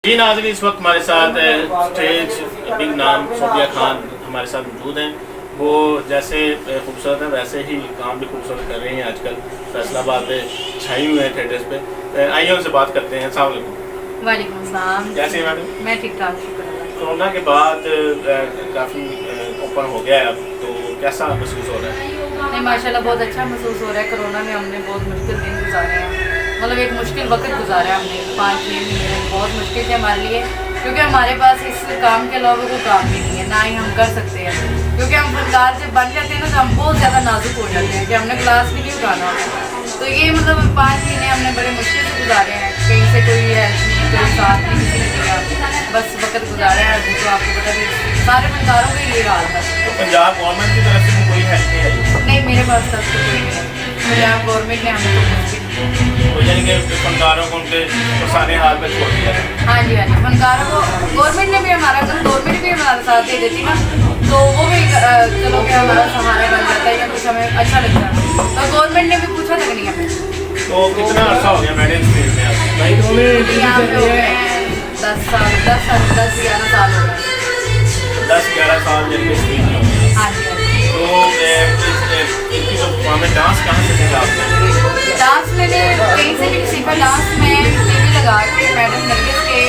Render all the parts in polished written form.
जी नाज़रीन, इस वक्त हमारे साथ स्टेज बिग नाम सोफिया खान हमारे साथ मौजूद हैं। वो जैसे खूबसूरत हैं वैसे ही काम भी खूबसूरत कर रही हैं। आजकल फैसलाबाद में छाई हुए हैं थिएटर्स पे। आइए उनसे बात करते हैं। अस्सलाम वालेकुम। वालेकुम सलाम। कैसे हैं मैडम? मैं ठीक ठाक, शुक्र अल्लाह। कोरोना के बाद काफ़ी ओपन हो गया है अब, तो कैसा महसूस हो रहा है? नहीं माशाल्लाह बहुत अच्छा महसूस हो रहा है। कोरोना में हमने बहुत मुश्किल दिन गुजारे हैं, मतलब एक मुश्किल वक्त गुजारा है हमने। 5-6 महीने बहुत मुश्किल थे हमारे लिए, क्योंकि हमारे पास इस काम के अलावा कोई काम भी नहीं है, ना ही हम कर सकते हैं। क्योंकि हम फनकार जब बन जाते हैं ना तो हम बहुत ज़्यादा नाजुक हो जाते हैं कि हमने क्लास भी नहीं उठाना होता। तो ये मतलब 5 महीने हमने बड़े मुश्किल से गुजारे हैं। कहीं से कोई हेल्प नहीं, कोई साथ नहीं, किसी ने दिया, बस वक्त गुजारा है। अभी तो आपको पता है सारे फनकारों का ये हाल था। तो पंजाब गवर्नमेंट की तरफ से कोई हेल्प नहीं आई? नहीं, मेरे पास तक तो कोई नहीं है। पंजाब गवर्नमेंट ने हमें तो कुछ भी नहीं। तो यानी कि फनकारों को उनके पुराने हाल में छोड़ दिया है। हाँ जी हाँ जी, फनकारों को गवर्नमेंट ने भी हमारा, अगर गवर्नमेंट भी हमारा साथ दे देती ना तो वो भी चलो कि हमारा सहारा बन जाता है या कुछ हमें अच्छा लगता है। तो गवर्नमेंट ने भी पूछा तक नहीं हमें। तो कितना अर्सा हो गया मैडम स्टेज में आप? यहाँ पे हो गए 10-11 साल हो गए। 10-11 साल जब के स्टेज में हो गया। हाँ जी हाँ जी। तो इनकी जो परफॉर्मेंस डांस कहाँ से सीखा आपने? डांस मैंने कहीं से भी नहीं सीखा। डांस मैं टीवी लगा के मैडम नरगिस के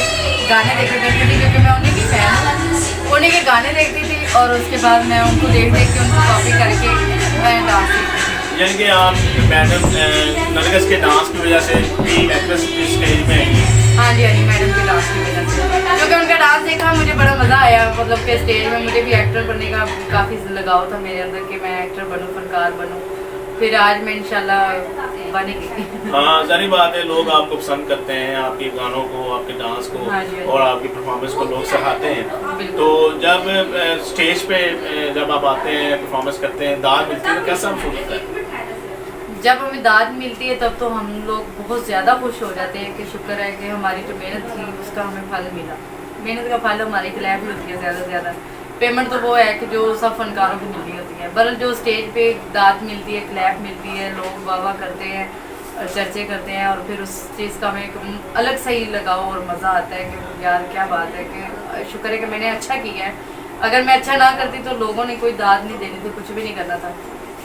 गाने देखा करती थी, क्योंकि मैं उन्हीं की फैन हूँ। उन्हीं के गाने देखती थी और उसके बाद मैं उनको देख देख के उनको कॉपी करके मैं डांस सीखती थी। यानी कि आप मैडम नरगिस के डांस की वजह से भी एक्ट्रेस स्टेज में आई? हाँ जी हाँ जी, मैडम के डांस की वजह से, क्योंकि उनका डांस देखा मुझे बड़ा मज़ा आया। मतलब कि स्टेज में मुझे भी एक्टर बनने का काफ़ी लगाव था मेरे अंदर कि मैं एक्टर बनूँ, फनकार बनूँ। फिर आज मैं इंशाल्लाह बनेगी। हाँ, जारी बात है, लोग आपको पसंद करते हैं, आपके गानों को, आपके डांस को। हाँ जी, हाँ जी। और आपकी परफॉर्मेंस को लोग सराहते हैं। बिल्कुल। तो जब स्टेज पे जब आप आते हैं, परफॉर्मेंस करते हैं, दाद मिलती है, तो कैसा महसूस होता है? जब हमें दाद मिलती है तब तो हम लोग बहुत ज़्यादा खुश हो जाते हैं कि शुक्र है कि हमारी जो मेहनत थी उसका हमें फल मिला। मेहनत का फल हमारी क्लैप ही होती है ज़्यादा से ज़्यादा। पेमेंट तो वो है कि जो सब फनकारों को मिलनी होती है, बरल जो स्टेज पे दाद मिलती है, क्लैप मिलती है, लोग वाह वाह करते हैं, चर्चे करते हैं, और फिर उस चीज़ का हमें एक अलग सही लगाओ और मज़ा आता है कि यार क्या बात है कि शुक्र है कि मैंने अच्छा किया है। अगर मैं अच्छा ना करती तो लोगों ने कोई दाद नहीं देनी थी, कुछ भी नहीं करना था।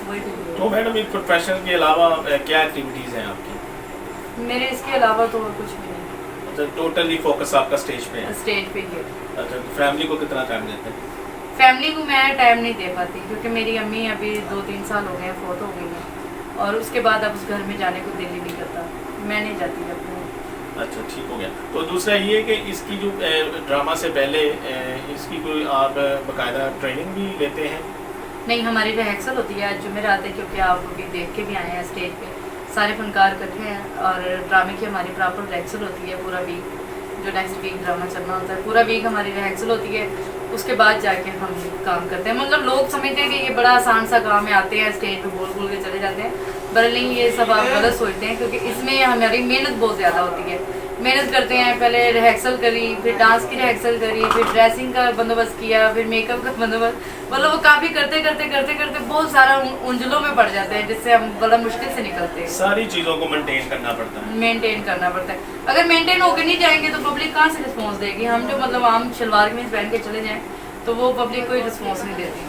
वही तो मैडम एक प्रोफेशन के अलावा क्या एक्टिविटीज़ हैं आपकी? मेरे इसके अलावा तो और कुछ भी नहीं। अच्छा, टोटली फोकस आपका स्टेज पे है? स्टेज पे ही है। अच्छा, तो फैमिली को कितना टाइम देते हैं? फैमिली को मैं टाइम नहीं दे पाती, क्योंकि मेरी अम्मी अभी 2-3 साल हो गए हैं, फोत हो गई हैं, और उसके बाद अब उस घर में जाने को दिल ही नहीं करता। मैं नहीं जाती अपने। अच्छा, ठीक हो गया। तो दूसरा ये कि इसकी जो ड्रामा से पहले इसकी कोई आप बाकायदा ट्रेनिंग भी लेते हैं? नहीं, हमारी रिहर्सल होती है आज जुमेरात है, क्योंकि आप अभी देख के भी आए हैं स्टेज पे सारे फनकार इकट्ठे हैं, और ड्रामे की हमारी प्रॉपर रिहर्सल होती है पूरा वीक। जो नेक्स्ट वीक ड्रामा चलना होता है पूरा वीक हमारी रिहर्सल होती है, उसके बाद जाके हम काम करते हैं। मतलब लोग समझते हैं कि ये बड़ा आसान सा काम है, आते हैं स्टेज पे बोल बोल के चले जाते हैं, पर नहीं, ये सब आप गलत सोचते हैं, क्योंकि इसमें हमारी मेहनत बहुत ज़्यादा होती है। मेहनत करते हैं, पहले रिहर्सल करी, फिर डांस की रिहर्सल करी, फिर ड्रेसिंग का बंदोबस्त किया, फिर मेकअप का बंदोबस्त, मतलब वो काफ़ी करते करते करते करते बहुत सारा उंजलों में पड़ जाते हैं, जिससे हम बड़ा मुश्किल से निकलते हैं। सारी चीज़ों को मेंटेन करना पड़ता है। मेंटेन करना पड़ता है। अगर मेंटेन होकर नहीं जाएंगे तो पब्लिक कहाँ से रिस्पॉन्स देगी? हम जो मतलब आम शलवार कमीज पहन के चले जाएं तो वो पब्लिक कोई रिस्पॉन्स नहीं देती।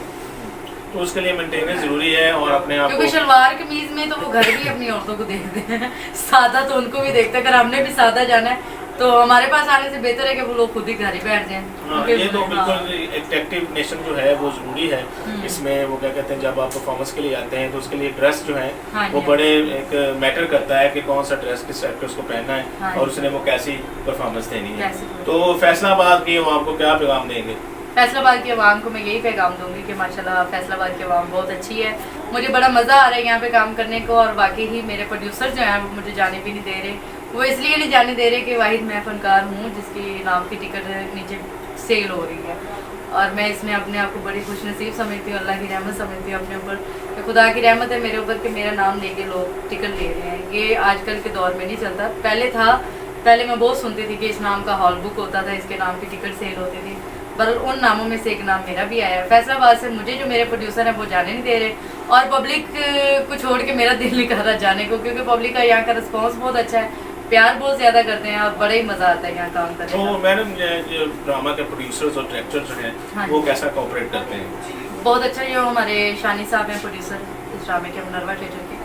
तो उसके लिए मेंटेनेंस ज़रूरी है, और अपने आप क्योंकि शलवार कमीज में तो वो घर भी अपनी औरतों को देखते हैं, सादा तो उनको भी देखते हैं। अगर हमने भी सादा जाना है तो हमारे पास आने से बेहतर है कि वो लोग खुद ही घर ही बैठ जाएं। हाँ, ये तो बिल्कुल एक्टिव नेशन जो है वो ज़रूरी है। इसमें वो क्या कहते हैं, जब आप परफॉर्मेंस के लिए आते हैं तो उसके लिए ड्रेस जो है वो बड़े एक मैटर करता है कि कौन सा ड्रेस किस एक्टर्स को पहनना है, और उसने वो कैसी परफॉर्मेंस देनी है। तो फैसलाबाद की वो आपको क्या पैगाम देंगे? फैसलाबाद की आवाम को मैं यही पैगाम दूंगी कि माशाल्लाह फैसलाबाद की आवाम बहुत अच्छी है। मुझे बड़ा मज़ा आ रहा है यहाँ पे काम करने को, और बाकी ही मेरे प्रोड्यूसर जो हैं वो मुझे जाने भी नहीं दे रहे। वो इसलिए नहीं जाने दे रहे कि वाहिद मैं फ़नकार हूँ जिसकी नाम की टिकट नीचे सेल हो रही है, और मैं इसमें अपने आप को बड़ी खुश नसीब समझती हूँ, अल्लाह की रहमत समझती हूँ अपने ऊपर, कि खुदा की रहमत है मेरे ऊपर कि मेरा नाम लेके लोग टिकट ले रहे हैं। ये आजकल के दौर में नहीं चलता, पहले था। पहले मैं बहुत सुनती थी कि इस नाम का हॉल बुक होता था, इसके नाम की टिकट सेल होती थी, पर उन नामों में से एक नाम मेरा भी आया है। फैसलाबाद से मुझे जो मेरे प्रोड्यूसर हैं वो जाने नहीं दे रहे, और पब्लिक को छोड़ के मेरा दिल नहीं कर रहा जाने को, क्योंकि पब्लिक का यहाँ का रिस्पांस बहुत अच्छा है। प्यार बहुत ज़्यादा करते हैं और बड़ा ही मज़ा आता है यहाँ काम करने तो का। मैडम ये ड्रामा के प्रोड्यूसर्स और डायरेक्टर जो हैं हाँ वो जी। कैसा कोऑपरेट करते हैं? बहुत अच्छा, जो हमारे शानी साहब हैं प्रोड्यूसर इस ड्रामे के मिनरवा थिएटर के,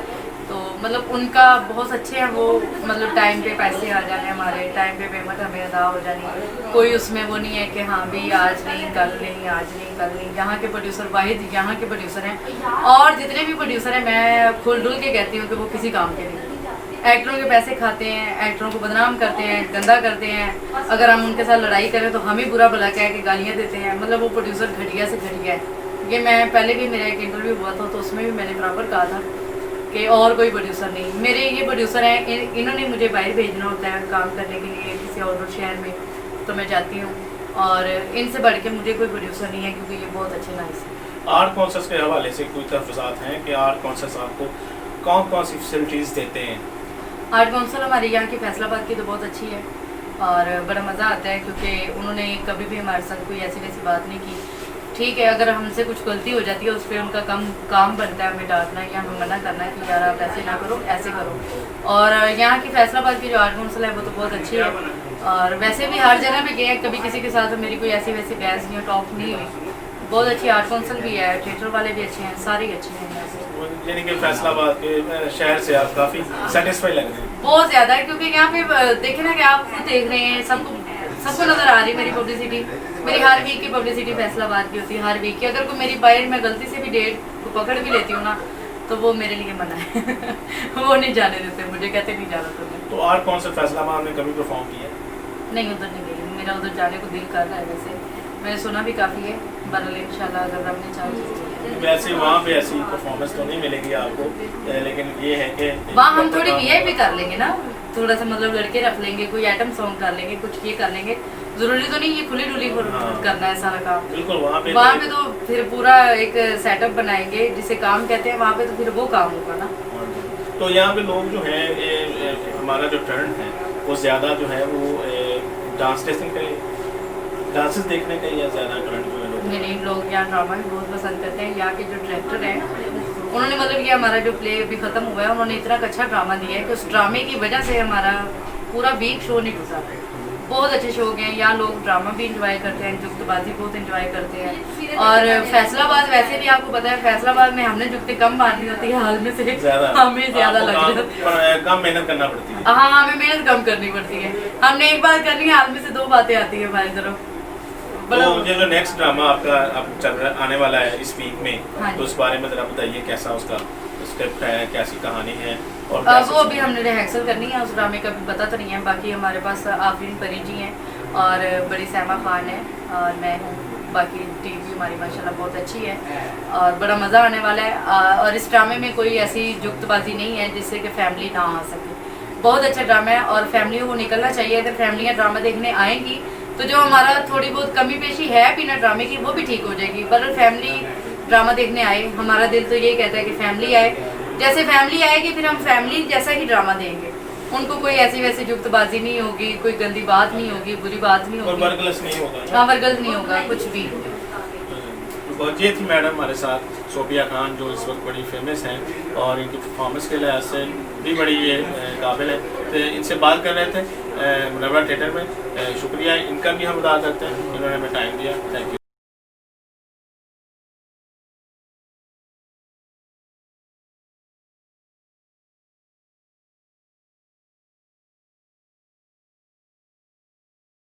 तो मतलब उनका बहुत अच्छे हैं वो, मतलब टाइम पे पैसे आ जाने हमारे, टाइम पे पेमेंट हमें अदा हो जानी, कोई उसमें वो नहीं है कि हाँ भी आज नहीं कल नहीं, आज नहीं कल नहीं। यहाँ के प्रोड्यूसर वाहिद यहाँ के प्रोड्यूसर हैं, और जितने भी प्रोड्यूसर हैं मैं खुल डुल के कहती हूँ कि वो किसी काम के नहीं। एक्टरों के पैसे खाते हैं, एक्टरों को बदनाम करते हैं, गंदा करते हैं, अगर हम उनके साथ लड़ाई करें तो हमें बुरा भला कह के गालियाँ देते हैं। मतलब वो प्रोड्यूसर घटिया से घटिया है। ये मैं पहले भी मेरा एक इंटरव्यू हुआ था तो उसमें भी मैंने बराबर कहा था कि और कोई प्रोड्यूसर नहीं, मेरे ये प्रोड्यूसर हैं, इन्होंने मुझे बाहर भेजना होता है काम करने के लिए किसी और शहर में, तो मैं जाती हूँ, और इनसे बढ़ के मुझे कोई प्रोड्यूसर नहीं है क्योंकि ये बहुत अच्छे नाइस है। आर्ट कॉन्सर्स के हवाले से कोई तहफ़्फ़ुज़ात हैं कि आर्ट कॉन्सर्स आपको कौन कौन सी फैसिलिटीज़ देते हैं? आर्ट काउंसिल हमारे यहाँ की फैसलाबाद की तो बहुत अच्छी है और बड़ा मज़ा आता है क्योंकि उन्होंने कभी भी हमारे साथ कोई ऐसी वैसी बात नहीं की। ठीक है, अगर हमसे कुछ गलती हो जाती है उस पर उनका काम बनता है हमें डांटना या हमें मना करना कि यार आप ऐसे ना करो, ऐसे करो। और यहाँ की फैसलाबाद की जो आर्ट काउंसिल है वो तो बहुत अच्छी है, और वैसे भी हर जगह पे गए हैं, कभी किसी के साथ मेरी कोई ऐसी वैसी बहस नहीं, टॉक नहीं हुई। बहुत अच्छी आर्ट काउंसिल भी है, थिएटर वाले भी अच्छे हैं, सारे अच्छे हैं यहाँ से। यानी कि फैसलाबाद के शहर से आप काफ़ी सेटिस्फाई लग रहे हैं? बहुत ज़्यादा है, क्योंकि यहाँ पे देखे ना कि आप खुद देख रहे हैं, सबको नज़र आ रही है मेरी पब्लिसिटी। मेरी हर वीक की पब्लिसिटी फैसलाबाद की होती है, हर वीक की। अगर कोई मेरी बाइट में गलती से भी डेट को पकड़ भी लेती हूँ ना तो वो मेरे लिए मना है वो नहीं जाने देते मुझे, कहते नहीं जाना तुम्हें। तो आर्ट कॉन्सर्ट फैसलाबाद में कभी परफॉर्म किया? नहीं, उधर नहीं गई, मेरा उधर जाने को दिल कर रहा है। वैसे मैंने सुना भी काफ़ी है, बरल इंशाल्लाह अगर रब ने चाहा। वैसे वहाँ पे ऐसी परफॉर्मेंस तो नहीं मिलेगी आपको, लेकिन ये है कि वहाँ हम थोड़ी वीआईपी कर लेंगे ना, थोड़ा सा मतलब लड़के रख लेंगे, कोई आइटम सॉन्ग कर लेंगे, कुछ ये कर लेंगे। जरूरी तो नहीं ये खुली डुली करना है सारा काम। बिल्कुल, वहाँ पे तो फिर पूरा एक सेटअप बनाएंगे जिसे काम कहते हैं, वहाँ पे तो फिर वो काम होगा ना। तो यहाँ पे लोग जो हैं हमारा जो ट्रेंड है वो ज़्यादा जो है वो डांस टेस्टिंग का, डांसेस देखने का या ज़्यादा ट्रेंड जो है लोग? नहीं, लोग यहाँ ड्रामा भी बहुत पसंद करते हैं। यहाँ के जो डायरेक्टर हैं उन्होंने मतलब ये हमारा जो प्ले अभी ख़त्म हुआ है, उन्होंने इतना अच्छा ड्रामा दिया है कि उस ड्रामे की वजह से हमारा पूरा वीक शो नहीं टूटा। बहुत अच्छे शो गए हैं, यहाँ लोग ड्रामा भी इंजॉय करते हैं, जुगतबाजी बहुत इंजॉय करते हैं। और फैसलाबाद वैसे भी आपको पता है, फैसलाबाद में हमने जुगते कम मारनी होती है, हाल में से हमें ज़्यादा लग रहा है, कम मेहनत करना पड़ती है। हाँ, हमें मेहनत कम करनी पड़ती है, हमने एक बात करनी है, हाल में से दो बातें आती है हमारी तरफ। तो ये जो नेक्स्ट ड्रामा आपका अब चल रहा आने वाला है इस वीक में, हाँ, तो उस बारे में जरा बताइए, कैसा उसका स्क्रिप्ट है, कैसी कहानी है? और वो अभी हमने रिहर्सल करनी है, उस ड्रामे का भी पता तो नहीं है। बाकी हमारे पास आफरीन परी जी हैं और बड़ी सैमा खान है और मैं हूँ। बाकी टीम भी हमारी माशाल्लाह बहुत अच्छी है और बड़ा मज़ा आने वाला है। और इस ड्रामे में कोई ऐसी जुगतबाजी नहीं है जिससे कि फैमिली ना आ सके। बहुत अच्छा ड्रामा है और फैमिलियों को निकलना चाहिए। अगर फैमिलियाँ ड्रामा देखने आएंगी तो जो हमारा थोड़ी बहुत कमी पेशी है बिना ड्रामे की वो भी ठीक हो जाएगी। पर फैमिली ड्रामा देखने आए, हमारा दिल तो यही कहता है कि फैमिली आए। जैसे फैमिली आएगी फिर हम फैमिली जैसा ही ड्रामा देंगे, उनको कोई ऐसी वैसी जुगतबाजी नहीं होगी, कोई गंदी बात नहीं होगी, बुरी बात नहीं होगी, वर्गलस नहीं होगा। हाँ, वर्गलस नहीं होगा कुछ भी। तो ये थी मैडम हमारे साथ सोफिया खान, जो इस वक्त बड़ी फेमस हैं और इनकी परफॉर्मेंस के लिहाज से भी बड़ी ये काबिल है। तो इनसे बात कर रहे थे मिनरवा थिएटर में। शुक्रिया इनका भी हम अदा करते हैं, इन्होंने हमें टाइम दिया। Thank you.